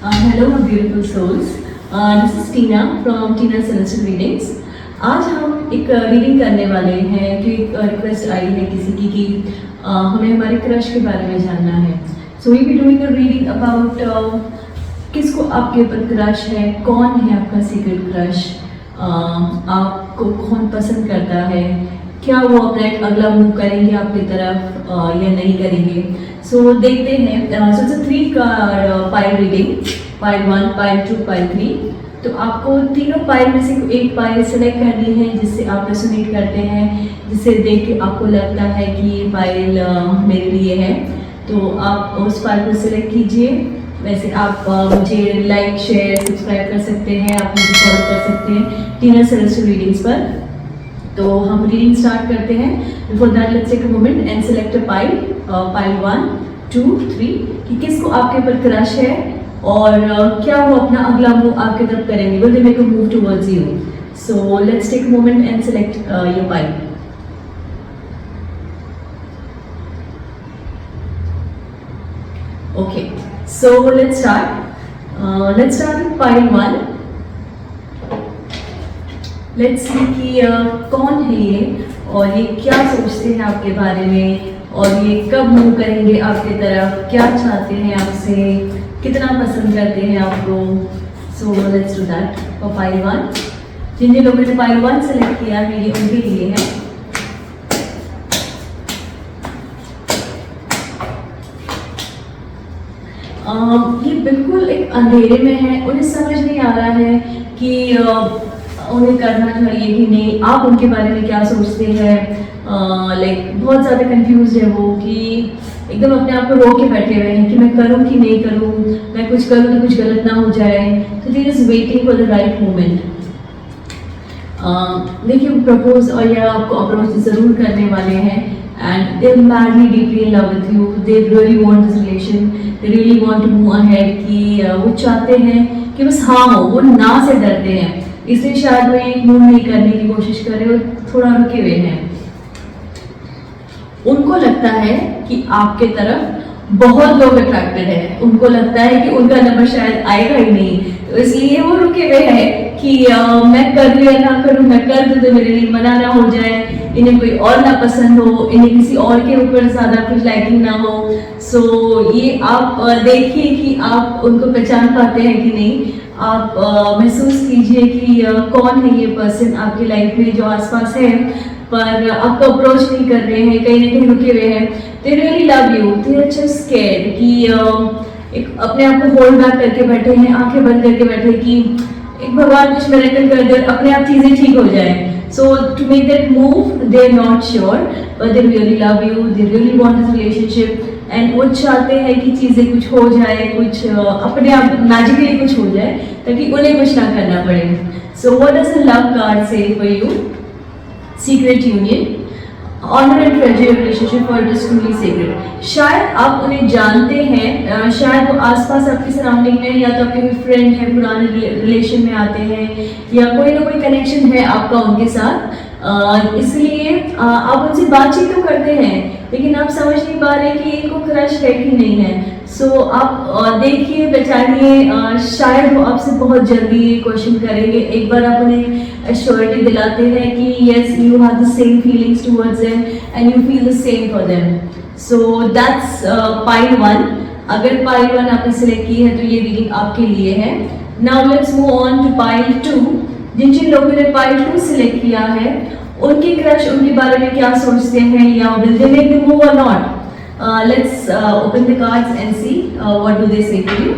Hello, my beautiful souls. This is Tina from Tina Celestial Readings. आज हम एक reading करने वाले हैं कि एक रिक्वेस्ट आई है किसी की कि हमें हमारे क्रश के बारे में जानना है. So we be doing a reading about किसको आपके ऊपर क्रश है, कौन है आपका सीक्रेट क्रश, आपको कौन पसंद करता है, क्या वो अपना एक अगला मूव करेंगे आपकी तरफ या नहीं करेंगे. सो देखते हैं. So it's 3 card pile reading, pile 1, pile 2, pile 3. तो आपको तीनों पाइल में से एक पाइल सेलेक्ट करनी है जिससे आप रेसोनेट करते हैं, जिससे देख के आपको लगता है कि ये पाइल मेरे लिए है. तो आप उस पाइल को सिलेक्ट कीजिए. वैसे आप मुझे लाइक, शेयर, सब्सक्राइब कर सकते हैं, आप मुझे फॉलो कर सकते हैं टीना सेलेस्टियल रीडिंग्स पर. तो हम रीडिंग स्टार्ट करते हैं. Before that let's take a moment and select a pile, pile 1, 2, 3 कि किसको आपके ऊपर क्रश है और क्या वो अपना अगला मूव आपकी तरफ करेंगे. Will they make a move towards you. So let's take a moment and select your pile. Okay, so let's start. Let's start with pile 1. Let's see कि कौन है ये और ये क्या सोचते हैं आपके बारे में और ये कब मूव करेंगे आपकी तरफ, क्या चाहते हैं आपसे, कितना पसंद करते हैं आपको. So let's do that for pile 1. जिन जिन लोगों ने पाइल 1 सेलेक्ट किया है ये उनके लिए है. ये बिल्कुल एक अंधेरे में है. उन्हें समझ नहीं आ रहा है कि उन्हें करना चाहिए कि नहीं. आप उनके बारे में क्या सोचते हैं. लाइक बहुत ज़्यादा कंफ्यूज है वो कि एकदम अपने आप को रोक के बैठे हुए हैं कि मैं करूं कि नहीं करूं, मैं कुछ करूं तो कुछ गलत ना हो जाए. तो they is waiting for the right moment. देखिए प्रपोज और या आपको अप्रोच ज़रूर करने वाले हैं. And they're madly deeply in love with you. They really want this relation. They really want to move ahead. कि वो चाहते हैं कि बस हाँ हो, वो ना से डरते हैं, इसलिए शायद वो एक मूव नहीं करने की कोशिश कर रहे हो, थोड़ा रुके हुए हैं. उनको लगता है कि आपके तरफ बहुत लोग अट्रैक्टेड है. उनको लगता है कि उनका नंबर शायद आएगा ही नहीं, तो इसलिए वो रुके हुए हैं कि मैं करूँ या ना करूँ. मैं कर दूँ तो मेरे लिए मना ना हो जाए, इन्हें कोई और ना पसंद हो, इन्हें किसी और के ऊपर ज़्यादा कुछ लाइकिंग ना हो. सो ये आप देखिए कि आप उनको पहचान पाते हैं कि नहीं. आप महसूस कीजिए कि कौन है ये पर्सन आपकी लाइफ में जो आसपास है पर आपको अप्रोच नहीं कर रहे हैं, कहीं ना कहीं रुके हुए हैं. They really love you. They are just scared कि एक अपने आप को होल्ड बैक करके बैठे हैं, आंखें बंद करके बैठे कि एक भगवान कुछ मिरेकल कर दे, अपने आप चीज़ें ठीक हो जाए. So to make that move, they're not sure, but they really love you. They really want this relationship, and वो चाहते हैं कि चीज़ें कुछ हो जाए, कुछ अपने आप मैजिकली कुछ हो जाए ताकि उन्हें कुछ ना करना पड़े. So what does the love card say for you? Secret union, honor and treasure relationship, or it is truly sacred. शायद आप उन्हें जानते हैं, शायद वो आसपास आपकी सराउंडिंग में या तो आपके कोई फ्रेंड है, पुराने रिलेशन में आते हैं या कोई ना कोई कनेक्शन है आपका उनके साथ. इसलिए आप उनसे बातचीत तो करते हैं लेकिन आप समझ नहीं पा रहे कि इनको क्रश है कि नहीं है. सो आप देखिए, पहचानिए, शायद वो आपसे बहुत जल्दी ये क्वेश्चन करेंगे. एक बार आप उन्हें एश्योरिटी दिलाते हैं कि yes you have the same feelings towards them and you feel the same for them. So that's pile 1. अगर पाइल 1 आपने सिलेक्ट की है तो ये रीडिंग आपके लिए है. Now let's move on to pile 2. जिन जिन लोगों ने पाइल 2 सिलेक्ट किया है उनके क्रश उनके बारे में क्या सोचते हैं या will they make the move और not. Let's open the cards and see what do they say to you.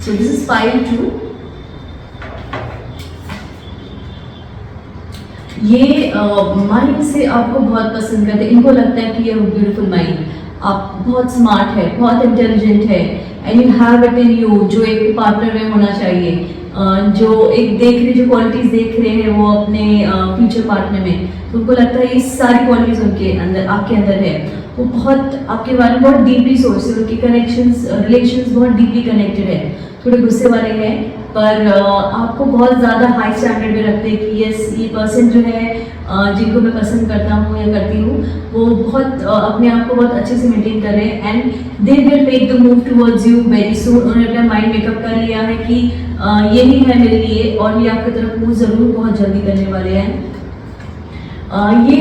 So this is pile 2. ये माइंड से आपको बहुत पसंद करते हैं. इनको लगता है कि ये ब्यूटीफुल माइंड, आप बहुत स्मार्ट है, बहुत इंटेलिजेंट है, and you have it in you, जो एक पार्टनर में होना चाहिए. जो एक देख रहे, जो क्वालिटीज देख रहे हैं वो अपने फ्यूचर पार्टनर में, तो उनको लगता है ये सारी क्वालिटीज उनके अंदर, आपके अंदर है. वो बहुत आपके बारे में बहुत डीपली सोचते हैं. उनके कनेक्शंस, रिलेशंस बहुत डीपली कनेक्टेड है. थोड़े गुस्से वाले हैं, पर आपको बहुत ज़्यादा हाई स्टैंडर्ड में रखते हैं कि यस ये पर्सन जो है जिनको मैं पसंद करता हूँ या करती हूँ वो बहुत अपने आप को बहुत अच्छे से मेंटेन कर रहे हैं and they will make the move towards you very सून। उन्होंने अपना माइंड मेकअप कर लिया है कि यही है मेरे लिए और ये आपकी तरफ मूव ज़रूर बहुत जल्दी करने वाले हैं। ये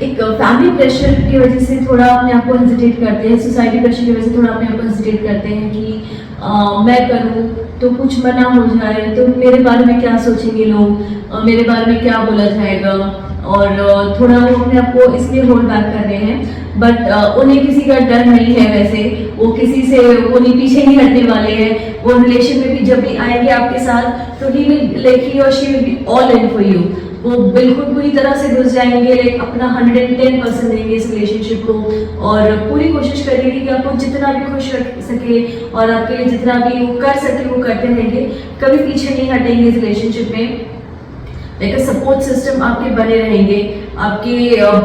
एक फैमिली प्रेशर की वजह से थोड़ा अपने आप को हेजिटेट करते हैं, सोसाइटी प्रेशर की वजह से थोड़ा अपने आप को हेजिटेट करते हैं कि मैं करूँ तो कुछ मना हो जाए तो मेरे बारे में क्या सोचेंगे लोग, मेरे बारे में क्या बोला जाएगा, और थोड़ा वो अपने आप को इसलिए होल्ड बैक कर रहे हैं। बट उन्हें किसी का डर नहीं है, वैसे वो किसी से वो नहीं पीछे नहीं हटने वाले हैं। वो रिलेशन में भी जब भी आएंगे आपके साथ तो ही विल लाइक ही और she will be all in for you. वो बिल्कुल पूरी तरह से घुस जाएंगे, लाइक अपना 110% देंगे इस रिलेशनशिप को और पूरी कोशिश करेंगे कि आपको जितना भी खुश रख सके और आपके लिए जितना भी वो कर सके वो करते रहेंगे, कभी पीछे नहीं हटेंगे इस रिलेशनशिप में। लाइक अ सपोर्ट सिस्टम आपके बने रहेंगे, आपके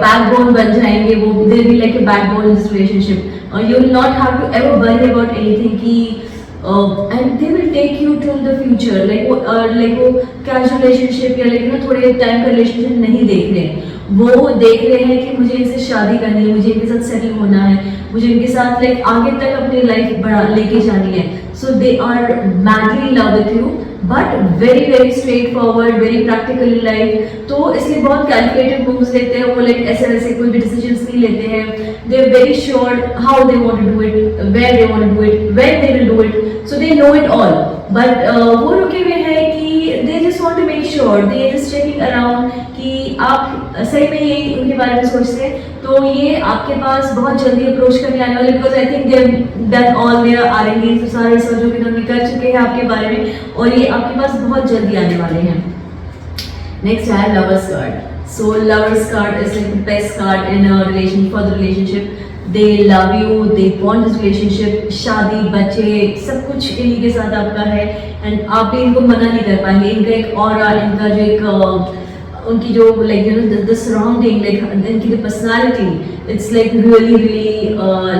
बैकबोन बन जाएंगे वो। They be like a backbone in this relationship. You will not have to ever worry about anything कि and they will take you to the future. Like वो casual relationship या लाइक ना थोड़े टाइम का relationship नहीं देख रहे हैं, वो देख रहे हैं कि मुझे इनसे शादी करनी है, मुझे इनके साथ सेटल होना है, मुझे इनके साथ लाइक आगे तक अपनी लाइफ बढ़ा लेके जानी है। So they are madly in love with you but very very straightforward, very practical in life. तो इसलिए बहुत कैलकुलेटेड मूव्स लेते हैं वो, लाइक ऐसे वैसे कोई भी डिसीजंस नहीं लेते हैं। They are very sure how they want to do it, where they want to do it, when they will do it, so they know it all. But वो रुके हुए हैं कि they just want to make sure, they just checking around कि आप सही में यही उनके बारे में सोचते हैं। तो ये आपके पास बहुत जल्दी अप्रोच करने आने वाले, because I think they have done all their R and D, तो सारे सर्जो भी उन्होंने कर चुके हैं आपके बारे में और ये आपके पास बहुत जल्दी आने वाले हैं। नेक्स्ट है lovers card. So lovers card is like the best card in a relation for the relationship. They love you, they want this relationship, शादी बच्चे सब कुछ इन्हीं के साथ आपका है एंड आप भी इनको मना नहीं कर पाएंगे। इनका एक ऑरा, इनका जो एक उनकी जो like you know the surrounding, like इनकी जो personality it's like really really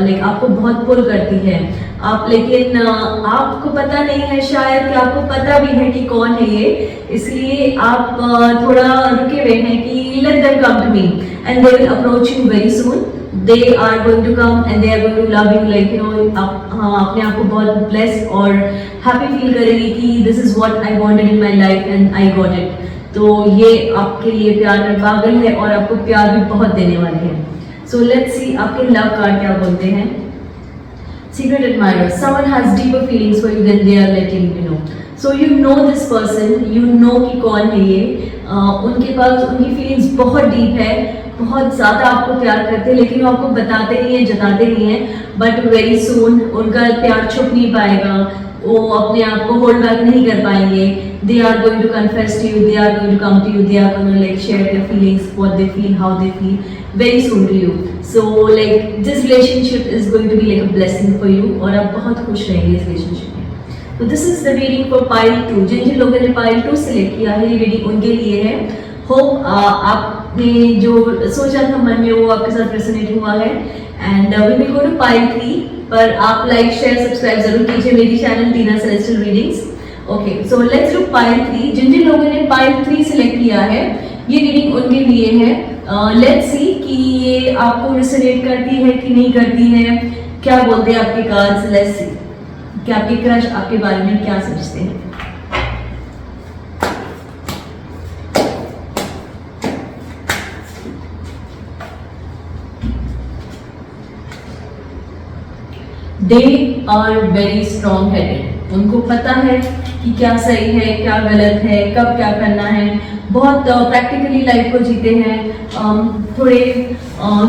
like आपको बहुत पुल करती है। आप लेकिन आपको पता नहीं है शायद कि आपको पता भी है कि कौन है ये, इसलिए आप थोड़ा रुके हुए हैं कि let them come to me and they will approach you very soon. They are going to come and they are going to love you, like you know आप अपने आप को बहुत ब्लेस्ड और हैप्पी फील करेंगे कि this is what I wanted in my life and I got it. तो ये आपके लिए प्यार में पागल है और आपको प्यार भी बहुत देने वाले हैं। सो लेट्स सी आपके लव कार्ड क्या बोलते हैं। Secret admirer, someone has deeper feelings for you then they are letting you know. So you know this person, you know कि कौन है ये। उनके पास उनकी फीलिंग्स बहुत डीप है, बहुत ज़्यादा आपको प्यार करते हैं लेकिन वो आपको बताते नहीं है, जताते नहीं है। बट वेरी सून उनका प्यार छुप नहीं पाएगा, वो अपने आप को होल्ड बैक नहीं कर पाएंगे। They are going to confess to you, they are going to come to you, they are going to like share their feelings, what they feel, how they feel very soon to you. So like this relationship is going to be like a blessing for you और आप बहुत खुश रहेंगे इस relationship में। तो this is the reading for pile 2। जिन जिन लोगों ने pile 2 select किया है ये reading उनके लिए है। Hope आपने जो सोचा था मन में वो आपके साथ resonate हुआ है and we will go to pile 3। पर आप like share subscribe जरूर कीजिए मेरी channel Tina celestial readings. Okay so let's do pile 3। जिन जिन लोगों ने पाइल 3 सिलेक्ट किया है ये रीडिंग उनके लिए है। लेट्स सी कि ये आपको रिजोनेट करती है कि नहीं करती है, क्या बोलते हैं आपके कार्ड्स। लेट्स सी कि आपके क्रश आपके बारे में क्या सोचते हैं। They are very strong headed, उनको पता है कि क्या सही है क्या गलत है, कब क्या करना है। बहुत प्रैक्टिकली लाइफ को जीते हैं। थोड़े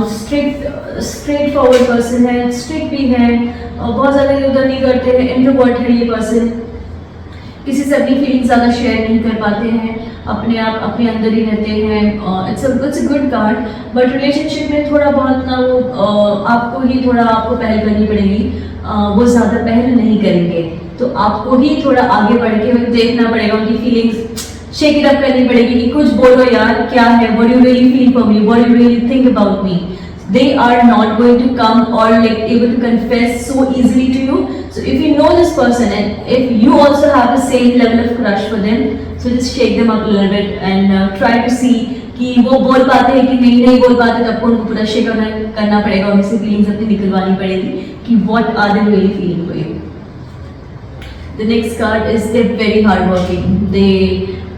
स्ट्रेट फॉरवर्ड पर्सन है, स्ट्रिक्ट भी है, बहुत ज़्यादा इधर उधर नहीं करते हैं, इंट्रोवर्ट है ये पर्सन। किसी से अपनी फीलिंग्स ज़्यादा शेयर नहीं कर पाते हैं, अपने आप अपने अंदर ही रहते हैं। It's a good card. But relationship में थोड़ा बहुत ना वो आपको ही थोड़ा आपको पहल करनी पड़ेगी, वो ज़्यादा पहल नहीं करेंगे तो आपको ही थोड़ा आगे बढ़ के देखना पड़ेगा, उनकी फीलिंग्स शेक इट अप करनी पड़ेगी कि कुछ बोलो यार क्या है, what you really feel for me, what you really think about me. they are not going to come or like able to confess so easily to you. So if you know this person and if you also have the same level of crush for them, so just shake them up a little bit and try to see कि वो बोल पाते हैं कि नहीं बोल पाते, तो आपको उनको पूरा शेक करना पड़ेगा, उनसे फीलिंग्स अपनी निकलवानी पड़ेगी कि what are they really feeling for you. The next card is they're very hard working.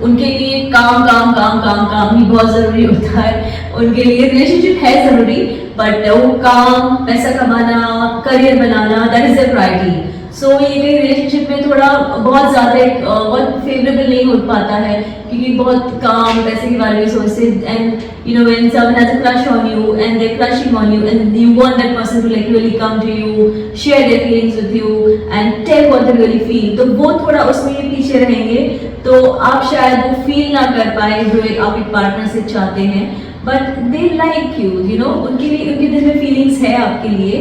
उनके लिए काम ही बहुत ज़रूरी होता है. उनके लिए रिलेशनशिप है ज़रूरी, बट वो काम, पैसा कमाना, करियर बनाना, that is their priority. So ये कहीं रिलेशनशिप में थोड़ा बहुत ज़्यादा बहुत फेवरेबल नहीं हो पाता है, क्योंकि बहुत काम, पैसे के बारे में सोचते. And you know when someone has a crush on you and they crushing on you and you want that person to like really come to you, share their feelings with you and tell what they really feel, तो वो थोड़ा उसमें ये पीछे रहेंगे. तो आप शायद वो फील ना कर पाए जो आप एक पार्टनर से चाहते हैं, but they like you, you know, उनके लिए उनके दिल में फीलिंग्स है आपके लिए.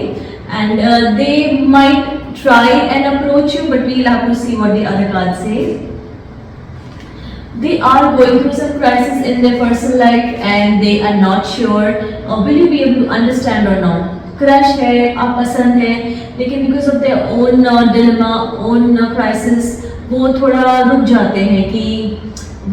And they might try and approach you, but we'll have to see what the other cards say. They are going through some crisis in their personal life and they are not sure will you be able to understand or not. Crush है, आप पसंद है, लेकिन because of their own dilemma, own crisis, वो थोड़ा रुक जाते हैं कि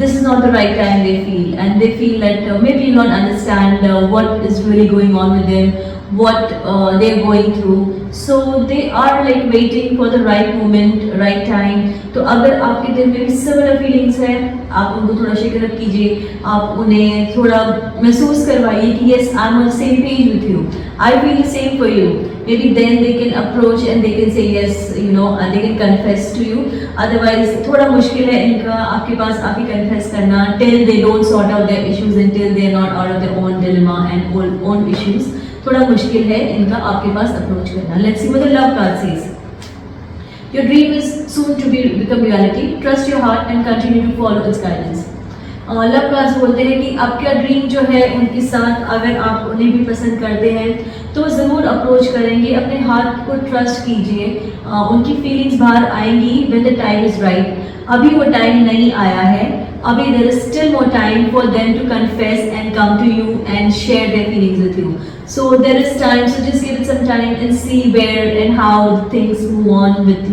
this is not the right time they feel, and they feel that maybe you not understand what is really going on with them, what they're going through. So they are like waiting for the right moment, right time. तो अगर आपके दिल में भी similar feelings है, आप उनको थोड़ा शेकर अप कीजिए, आप उन्हें थोड़ा महसूस करवाइए कि yes, I'm on the same page with you, I feel the same for you. Maybe then they can approach and they can say yes, you know, and they can confess to you. Otherwise थोड़ा मुश्किल है इनका आपके पास आके confess करना till they don't sort out their issues, until they are not out of their own dilemma and own issues. थोड़ा मुश्किल है इनका आपके पास अप्रोच करना. Let's see what the love card says. Your dream is soon to become reality. Trust your heart and continue to follow its guidance. Love cards बोलते हैं कि आपका ड्रीम जो है उनके साथ, अगर आप उन्हें भी पसंद करते हैं तो ज़रूर अप्रोच करेंगे. अपने हार्ट को ट्रस्ट कीजिए, उनकी फीलिंग्स बाहर आएंगी when the time is right. अभी वो टाइम नहीं आया है, अभी there is still more time for them to confess and come to you and share their feelings with you. So there is time, so just give it some time and see where and how things move on with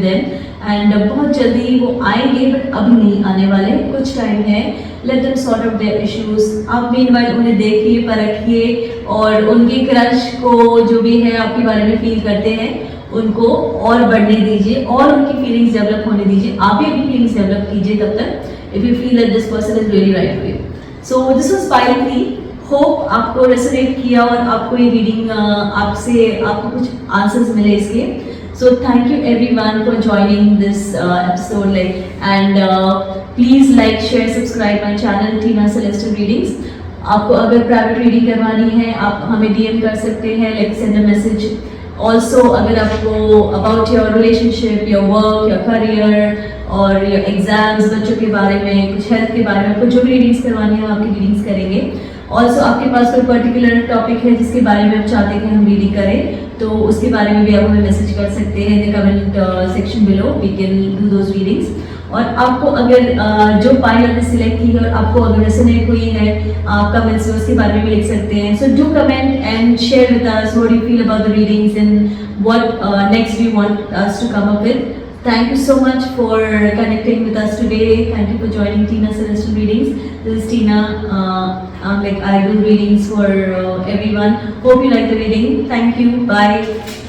them. And बहुत जल्दी वो आएंगे, but अभी नहीं आने वाले, कुछ time है. Let them sort out their issues. आप meanwhile उन्हें देखिए, परखिए और उनके क्रश को जो भी है आपके बारे में फील करते हैं उनको और बढ़ने दीजिए और उनकी फीलिंग्स डेवलप होने दीजिए. आप भी अपनी फीलिंग्स डेवलप कीजिए तब तक, if you feel that this person is really right for you. So this was pile 3. Hope आपको रेसोनेट किया और आपको ये रीडिंग आपको कुछ आंसर्स मिले इसके. So thank you everyone for joining this episode and please like, share, subscribe my channel Tina celestial readings. आपको अगर प्राइवेट रीडिंग करवानी है आप हमें DM कर सकते हैं, like send a message. Also अगर आपको about your relationship, your work, your career और योर एग्जाम्स, बच्चों के बारे में, कुछ हेल्थ के बारे में, आपको जो भी रीडिंग्स करवानी है आपकी रीडिंग्स करेंगे. ऑल्सो आपके पास कोई पर्टिकुलर टॉपिक है जिसके बारे में आप चाहते हैं कि हम रीडिंग करें, तो उसके बारे में भी आप हमें मैसेज कर सकते हैं in the comment section below. We can do those readings. और आपको अगर जो पाइल आपने सिलेक्ट की है और आपको अगर रेजोनेट हुई है, आप कमेंट्स में उसके बारे में भी लिख सकते हैं. So do comment and share with us what you feel about the readings and what next you want us to come up with. Thank you so much for connecting with us today. Thank you for joining Tina Celestial Readings. This is Tina. I do readings for everyone. Hope you like the reading. Thank you. Bye.